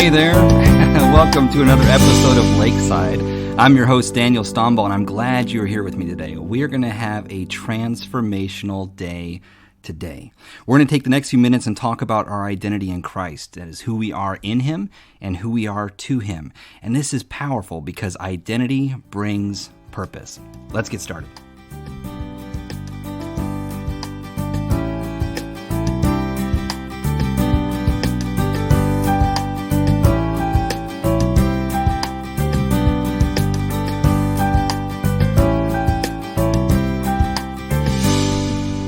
Hey there, welcome to another episode of Lakeside. I'm your host, Daniel Stomball, and I'm glad you're here with me today. We're going to have a transformational day today. We're going to take the next few minutes and talk about our identity in Christ. That is who we are in Him and who we are to Him. And this is powerful because identity brings purpose. Let's get started.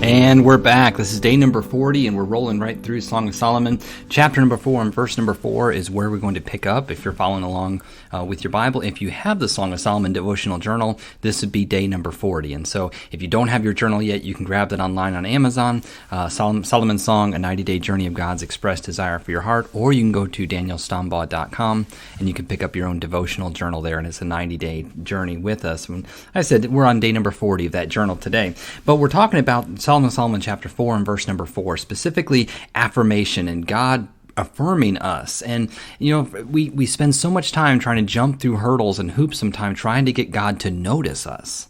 And we're back. This is day number 40, and we're rolling right through Song of Solomon. Chapter number 4 and verse number 4 is where we're going to pick up if you're following along with your Bible. If you have the Song of Solomon devotional journal, this would be day number 40. And so if you don't have your journal yet, you can grab that online on Amazon. Solomon's Song, A 90-Day Journey of God's Expressed Desire for Your Heart. Or you can go to danielstombaugh.com, and you can pick up your own devotional journal there, and it's a 90-day journey with us. And I said we're on day number 40 of that journal today. But we're talking about Solomon chapter 4 and verse number 4, specifically affirmation and God affirming us. And, you know, we spend so much time trying to jump through hurdles and hoops sometimes trying to get God to notice us.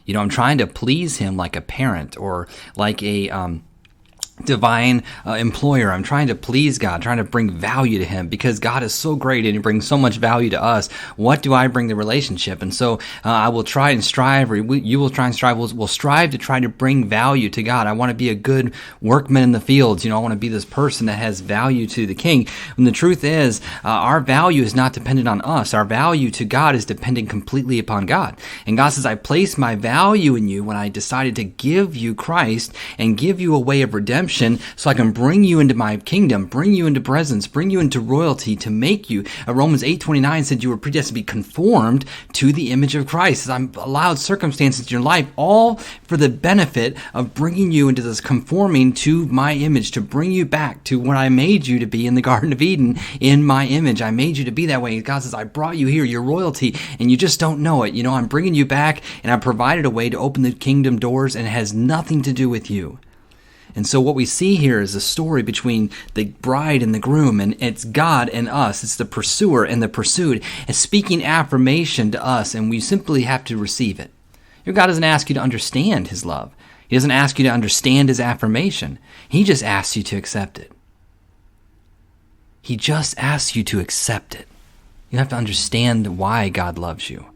You know, I'm trying to please Him like a parent or like a divine employer. I'm trying to please God, trying to bring value to Him because God is so great and He brings so much value to us. What do I bring the relationship? And so I will try and strive, or you will try and strive. We'll strive to try to bring value to God. I want to be a good workman in the fields. You know, I want to be this person that has value to the King. And the truth is, our value is not dependent on us. Our value to God is dependent completely upon God. And God says, I placed my value in you when I decided to give you Christ and give you a way of redemption so I can bring you into my kingdom, bring you into presence, bring you into royalty to make you. Romans 8:29 said you were predestined to be conformed to the image of Christ. I'm allowed circumstances in your life all for the benefit of bringing you into this conforming to my image, to bring you back to what I made you to be in the Garden of Eden in my image. I made you to be that way. God says, I brought you here, you're royalty, and you just don't know it. You know, I'm bringing you back, and I've provided a way to open the kingdom doors, and it has nothing to do with you. And so what we see here is a story between the bride and the groom, and it's God and us. It's the pursuer and the pursued. It's speaking affirmation to us, and we simply have to receive it. God doesn't ask you to understand His love. He doesn't ask you to understand His affirmation. He just asks you to accept it. He just asks you to accept it. You don't have to understand why God loves you.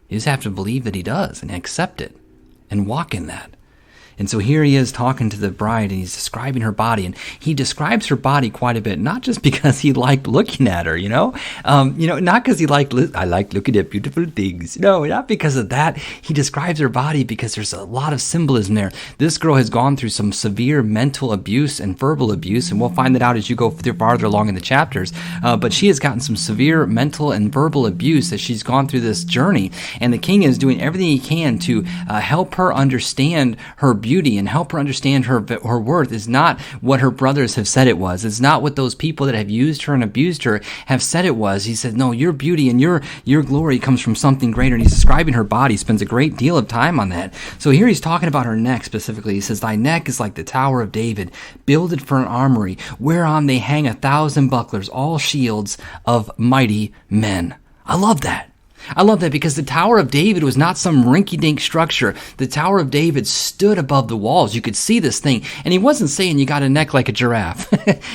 You just have to believe that He does and accept it and walk in that. And so here he is talking to the bride, and he's describing her body, and he describes her body quite a bit, not just because he liked looking at her, not because he I like looking at beautiful things. No, not because of that. He describes her body because there's a lot of symbolism there. This girl has gone through some severe mental abuse and verbal abuse, and we'll find that out as you go farther along in the chapters. But she has gotten some severe mental and verbal abuse as she's gone through this journey, and the king is doing everything he can to help her understand her beauty and help her understand her worth is not what her brothers have said it was. It's not what those people that have used her and abused her have said it was. He said, no, your beauty and your glory comes from something greater. And he's describing her body. He spends a great deal of time on that. So here he's talking about her neck specifically. He says, thy neck is like the Tower of David, builded for an armory, whereon they hang 1,000 bucklers, all shields of mighty men. I love that. I love that because the Tower of David was not some rinky-dink structure. The Tower of David stood above the walls. You could see this thing. And he wasn't saying you got a neck like a giraffe.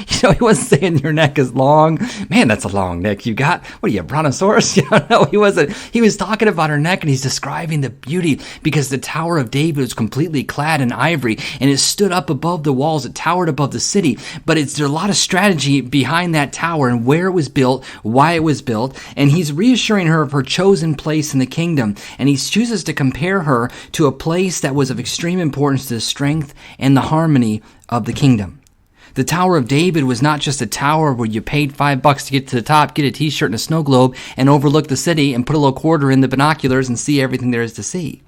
He wasn't saying your neck is long. Man, that's a long neck you got. What are you, a brontosaurus? No, he wasn't. He was talking about her neck, and he's describing the beauty because the Tower of David was completely clad in ivory, and it stood up above the walls. It towered above the city. But there's a lot of strategy behind that tower and where it was built, why it was built. And he's reassuring her of her chosen place in the kingdom, and he chooses to compare her to a place that was of extreme importance to the strength and the harmony of the kingdom. The Tower of David was not just a tower where you paid $5 to get to the top, get a t-shirt and a snow globe, and overlook the city and put a little quarter in the binoculars and see everything there is to see.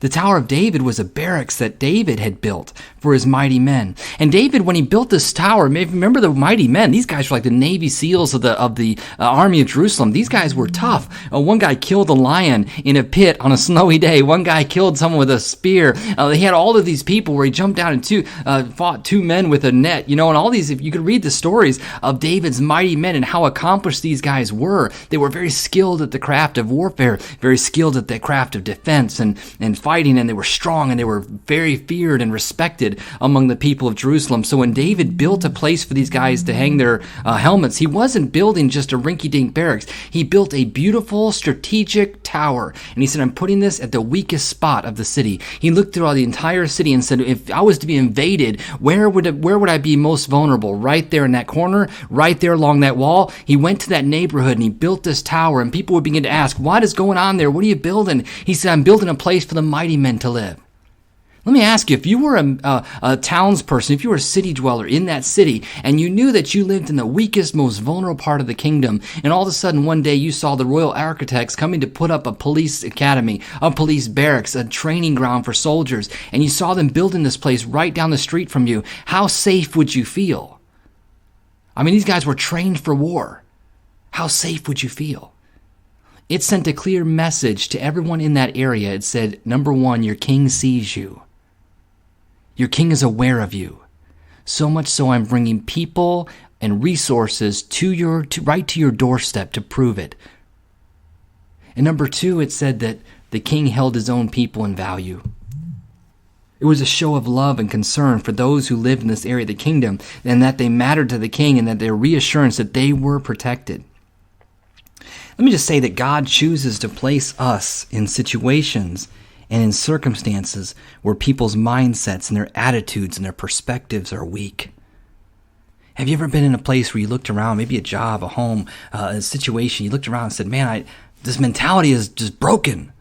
The Tower of David was a barracks that David had built for his mighty men. And David, when he built this tower, remember the mighty men, these guys were like the Navy SEALs of the army of Jerusalem. These guys were tough. One guy killed a lion in a pit on a snowy day. One guy killed someone with a spear. He had all of these people where he jumped down and fought two men with a net, and all these, if you could read the stories of David's mighty men and how accomplished these guys were. They were very skilled at the craft of warfare, very skilled at the craft of defense and fighting, and they were strong, and they were very feared and respected among the people of Jerusalem. So when David built a place for these guys to hang their helmets, he wasn't building just a rinky-dink barracks. He built a beautiful strategic tower, and he said, I'm putting this at the weakest spot of the city. He looked throughout the entire city and said, if I was to be invaded, where would I be most vulnerable? Right there in that corner, right there along that wall. He went to that neighborhood and he built this tower, and people would begin to ask, what is going on there? What are you building? He said, I'm building a place for the mighty men to live. Let me ask you, if you were a townsperson, if you were a city dweller in that city, and you knew that you lived in the weakest, most vulnerable part of the kingdom, and all of a sudden one day you saw the royal architects coming to put up a police academy, a police barracks, a training ground for soldiers, and you saw them building this place right down the street from you, how safe would you feel? I mean, these guys were trained for war. How safe would you feel? It sent a clear message to everyone in that area. It said, number one, your king sees you. Your king is aware of you. So much so I'm bringing people and resources right to your doorstep to prove it. And number two, it said that the king held his own people in value. It was a show of love and concern for those who lived in this area of the kingdom, and that they mattered to the king, and that their reassurance that they were protected. Let me just say that God chooses to place us in situations and in circumstances where people's mindsets and their attitudes and their perspectives are weak. Have you ever been in a place where you looked around, maybe a job, a home, a situation, you looked around and said, man, this mentality is just broken.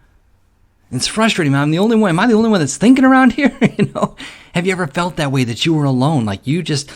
It's frustrating, man. Am I the only one that's thinking around here? Have you ever felt that way, that you were alone? Like you just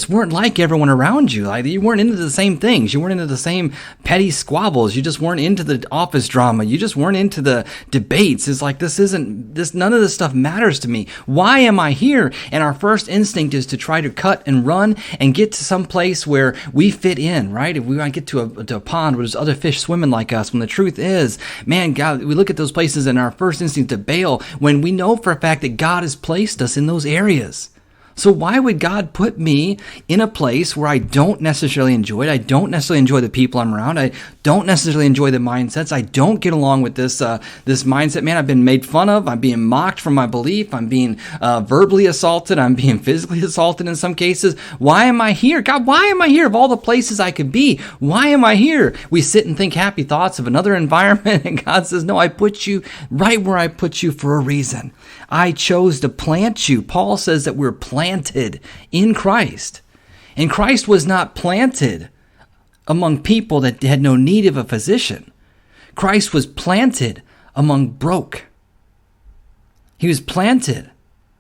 weren't like everyone around you. Like you weren't into the same things. You weren't into the same petty squabbles. You just weren't into the office drama. You just weren't into the debates. It's like, none of this stuff matters to me. Why am I here? And our first instinct is to try to cut and run and get to some place where we fit in, right? If we want to get to a pond where there's other fish swimming like us, when the truth is, man, God, we look at those places and our first instinct to bail when we know for a fact that God has placed us in those areas. So why would God put me in a place where I don't necessarily enjoy it? I don't necessarily enjoy the people I'm around. I don't necessarily enjoy the mindsets. I don't get along with this mindset. Man, I've been made fun of. I'm being mocked for my belief. I'm being verbally assaulted. I'm being physically assaulted in some cases. Why am I here? God, why am I here? Of all the places I could be, why am I here? We sit and think happy thoughts of another environment, and God says, no, I put you right where I put you for a reason. I chose to plant you. Paul says that we're planted in Christ. And Christ was not planted among people that had no need of a physician. Christ was planted among broke. He was planted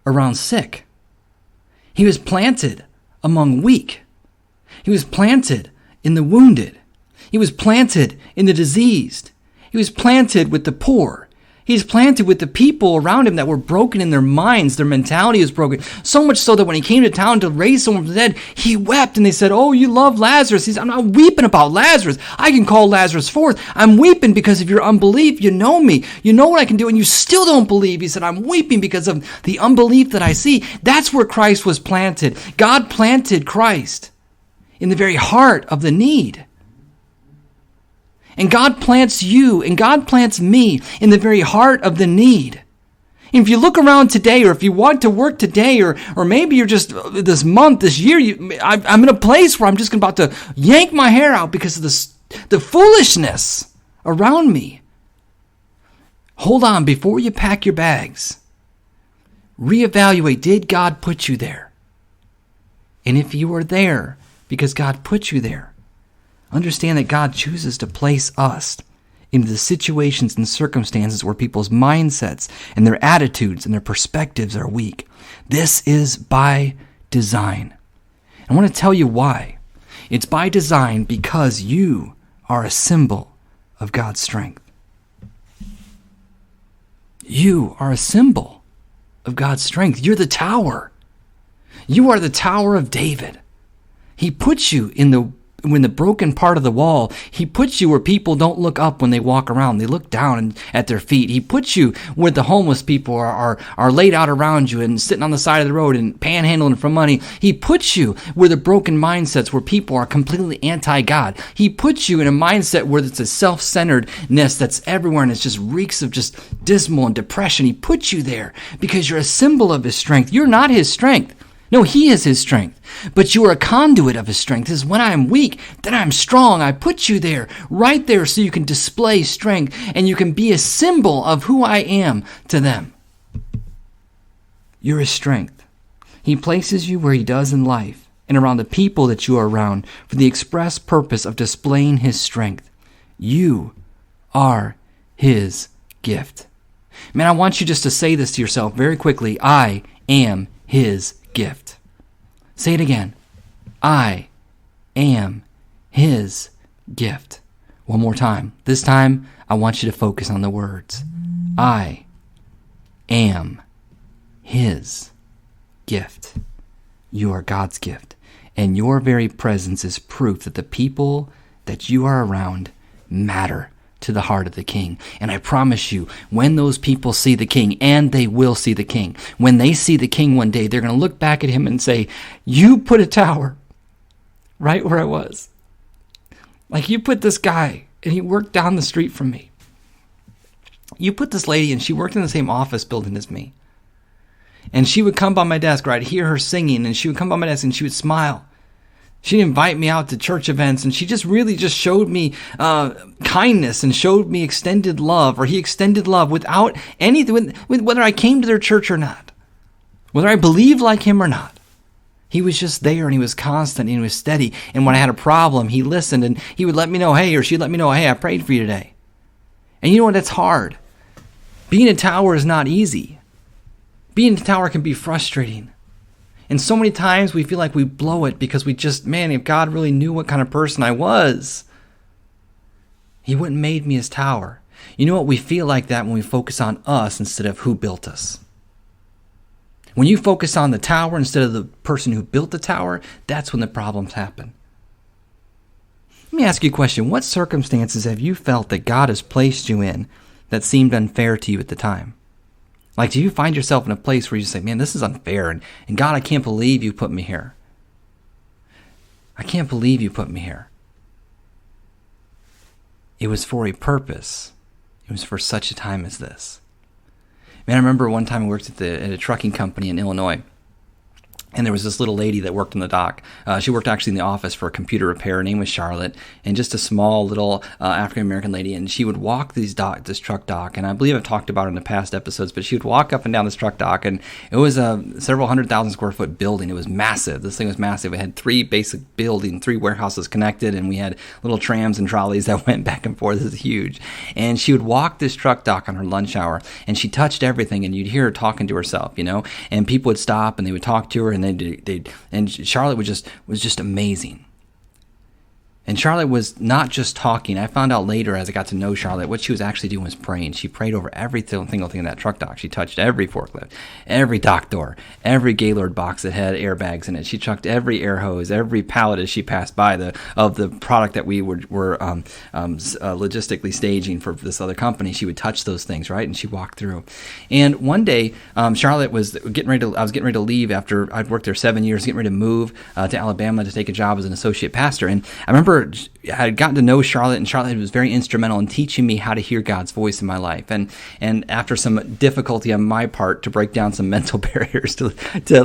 around sick. He was planted among weak. He was planted in the wounded. He was planted in the diseased. He was planted with the poor. He's planted with the people around him that were broken in their minds. Their mentality was broken. So much so that when he came to town to raise someone from the dead, he wept. And they said, oh, you love Lazarus. He said, I'm not weeping about Lazarus. I can call Lazarus forth. I'm weeping because of your unbelief. You know me. You know what I can do, and you still don't believe. He said, I'm weeping because of the unbelief that I see. That's where Christ was planted. God planted Christ in the very heart of the need. And God plants you and God plants me in the very heart of the need. And if you look around today, or if you want to work today, or maybe you're just this month, this year, I'm in a place where I'm just about to yank my hair out because of the foolishness around me. Hold on, before you pack your bags, reevaluate, did God put you there? And if you are there because God put you there, understand that God chooses to place us into the situations and circumstances where people's mindsets and their attitudes and their perspectives are weak. This is by design. I want to tell you why. It's by design because you are a symbol of God's strength. You are a symbol of God's strength. You're the tower. You are the Tower of David. He puts you in the broken part of the wall. He puts you where people don't look up when they walk around. They look down at their feet. He puts you where the homeless people are laid out around you and sitting on the side of the road and panhandling for money. He puts you where the broken mindsets where people are completely anti-God. He puts you in a mindset where it's a self-centeredness that's everywhere and it just reeks of just dismal and depression. He puts you there because you're a symbol of his strength. You're not his strength. No, he is his strength, but you are a conduit of his strength. This is when I am weak, then I am strong. I put you there, right there, so you can display strength and you can be a symbol of who I am to them. You're his strength. He places you where he does in life and around the people that you are around for the express purpose of displaying his strength. You are his gift. Man, I want you just to say this to yourself very quickly. I am his gift. Say it again. I am his gift. One more time. This time, I want you to focus on the words. I am his gift. You are God's gift. And your very presence is proof that the people that you are around matter to the heart of the King. And I promise you, when those people see the King, and they will see the King, when they see the King one day, they're going to look back at him and say, you put a tower right where I was. Like, you put this guy, and he worked down the street from me. You put this lady, and she worked in the same office building as me. And she would come by my desk, or I'd hear her singing, and she would come by my desk, and she would smile. She'd invite me out to church events, and she just really just showed me kindness and showed me extended love, or he extended love without anything, whether I came to their church or not, whether I believed like him or not. He was just there, and he was constant, and he was steady. And when I had a problem, he listened, and he would let me know, hey, or she'd let me know, hey, I prayed for you today. And you know what? That's hard. Being a tower is not easy. Being a tower can be frustrating. And so many times we feel like we blow it because we just, man, if God really knew what kind of person I was, he wouldn't have made me his tower. You know what? We feel like that when we focus on us instead of who built us. When you focus on the tower instead of the person who built the tower, that's when the problems happen. Let me ask you a question. What circumstances have you felt that God has placed you in that seemed unfair to you at the time? Like, do you find yourself in a place where you say, man, this is unfair, and God, I can't believe you put me here. I can't believe you put me here. It was for a purpose. It was for such a time as this. Man, I remember one time I worked at a trucking company in Illinois. And there was this little lady that worked on the dock. She worked actually in the office for a computer repair. Her name was Charlotte, and just a small little African-American lady. And she would walk this truck dock, and I believe I've talked about it in the past episodes, but she would walk up and down this truck dock, and it was a several 100,000 square foot building. It was massive. This thing was massive. It had 3 basic buildings, 3 warehouses connected, and we had little trams and trolleys that went back and forth. It was huge. And she would walk this truck dock on her lunch hour, and she touched everything, and you'd hear her talking to herself, you know, and people would stop, and they would talk to her, and and Charlotte was just amazing. And Charlotte was not just talking. I found out later as I got to know Charlotte, what she was actually doing was praying. She prayed over every single thing in that truck dock. She touched every forklift, every dock door, every Gaylord box that had airbags in it. She chucked every air hose, every pallet as she passed by of the product that we were logistically staging for this other company. She would touch those things, right? And she walked through. And one day, Charlotte was getting ready to leave after I'd worked there 7 years, getting ready to move to Alabama to take a job as an associate pastor. And I remember I had gotten to know Charlotte, and Charlotte was very instrumental in teaching me how to hear God's voice in my life. And after some difficulty on my part to break down some mental barriers to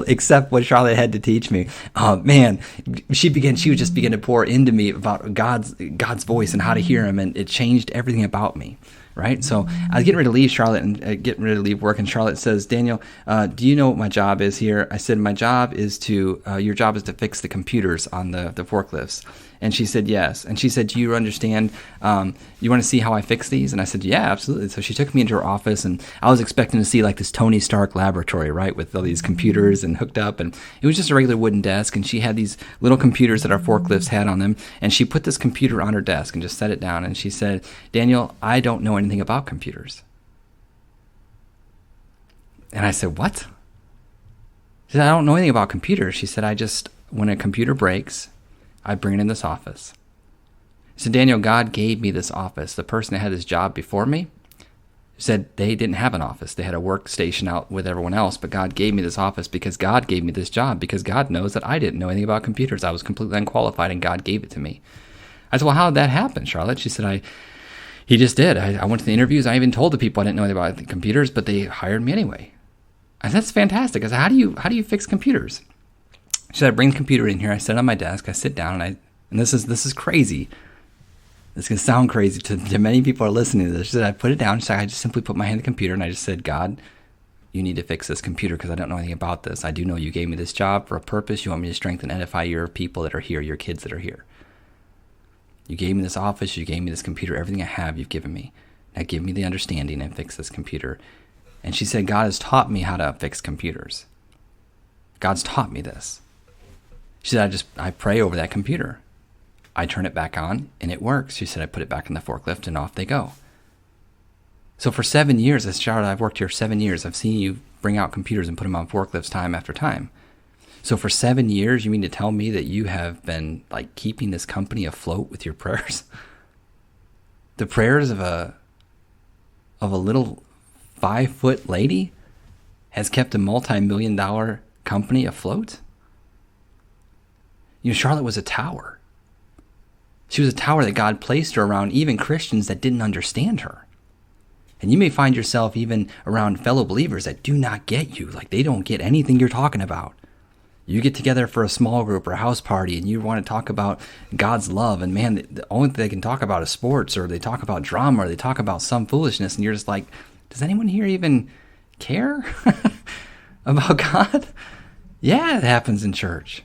accept what Charlotte had to teach me, she would just begin to pour into me about God's voice and how to hear him, and it changed everything about me. Right? So I was getting ready to leave Charlotte and getting ready to leave work, and Charlotte says, Daniel, do you know what my job is here? I said, my job is your job is to fix the computers on the forklifts. And she said, yes. And she said, do you understand, you want to see how I fix these? And I said, yeah, absolutely. So she took me into her office, and I was expecting to see like this Tony Stark laboratory, right, with all these computers and hooked up. And it was just a regular wooden desk, and she had these little computers that our forklifts had on them. And she put this computer on her desk and just set it down. And she said, Daniel, I don't know anything about computers. And I said, what? She said, I don't know anything about computers. She said, when a computer breaks, I bring it in this office. She said, Daniel, God gave me this office. The person that had this job before me said they didn't have an office. They had a workstation out with everyone else, but God gave me this office because God gave me this job, because God knows that I didn't know anything about computers. I was completely unqualified, and God gave it to me. I said, well, how did that happen, Charlotte? She said, he just did. I went to the interviews. I even told the people I didn't know anything about the computers, but they hired me anyway. I said, that's fantastic. I said, how do you fix computers? She said, I bring the computer in here. I sit on my desk. I sit down, and this is crazy. This is going to sound crazy to many people who are listening to this. She said, I put it down. She said, I just simply put my hand on the computer, and I just said, God, you need to fix this computer because I don't know anything about this. I do know you gave me this job for a purpose. You want me to strengthen and edify your people that are here, your kids that are here. You gave me this office. You gave me this computer. Everything I have, you've given me. Now give me the understanding and fix this computer. And she said, God has taught me how to fix computers. God's taught me this. She said, I pray over that computer. I turn it back on, and it works. She said, I put it back in the forklift, and off they go. So for 7 years, as Charlotte, I've worked here 7 years. I've seen you bring out computers and put them on forklifts time after time. So for 7 years, you mean to tell me that you have been like keeping this company afloat with your prayers? The prayers of a little 5-foot lady has kept a multi-million-dollar company afloat? You know, Charlotte was a tower. She was a tower that God placed her around even Christians that didn't understand her. And you may find yourself even around fellow believers that do not get you, like they don't get anything you're talking about. You get together for a small group or a house party and you want to talk about God's love, and man, the only thing they can talk about is sports, or they talk about drama, or they talk about some foolishness, and you're just like, does anyone here even care about God? Yeah, it happens in church.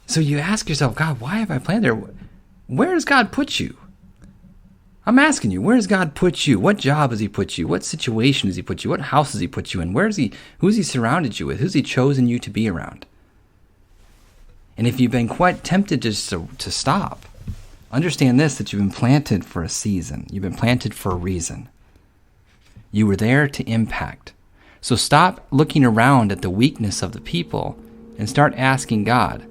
So you ask yourself, God, why have I planted there? Where does God put you? I'm asking you, where does God put you? What job has he put you? What situation has he put you? What house has he put you in? Who's he surrounded you with? Who's he chosen you to be around? And if you've been quite tempted to stop, understand this, that you've been planted for a season. You've been planted for a reason. You were there to impact. So stop looking around at the weakness of the people and start asking God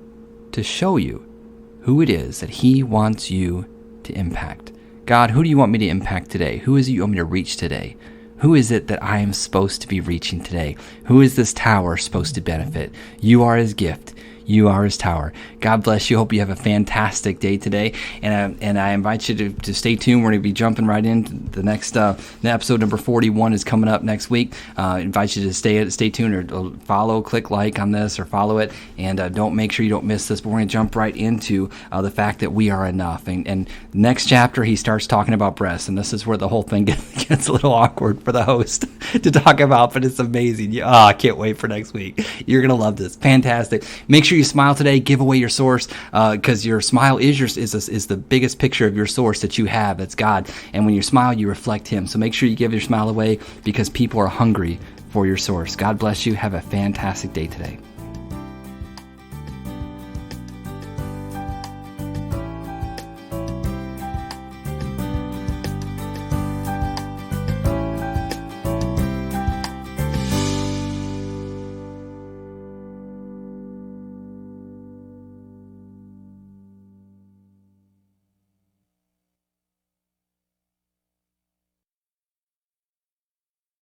to show you who it is that he wants you to impact. God, who do you want me to impact today? Who is it you want me to reach today? Who is it that I am supposed to be reaching today? Who is this tower supposed to benefit? You are his gift. You are his tower. God bless you. Hope you have a fantastic day today. And I invite you to stay tuned. We're going to be jumping right into the next episode. Number 41 is coming up next week. I invite you to stay tuned, or follow, click like on this, or follow it. And make sure you don't miss this. But we're going to jump right into the fact that we are enough. And next chapter, he starts talking about breasts. And this is where the whole thing gets a little awkward for the host to talk about. But it's amazing. I can't wait for next week. You're going to love this. Fantastic. Make sure you smile today. Give away your source, because your smile is the biggest picture of your source that you have. That's God. And when you smile, you reflect him. So make sure you give your smile away, because people are hungry for your source. God bless you. Have a fantastic day today.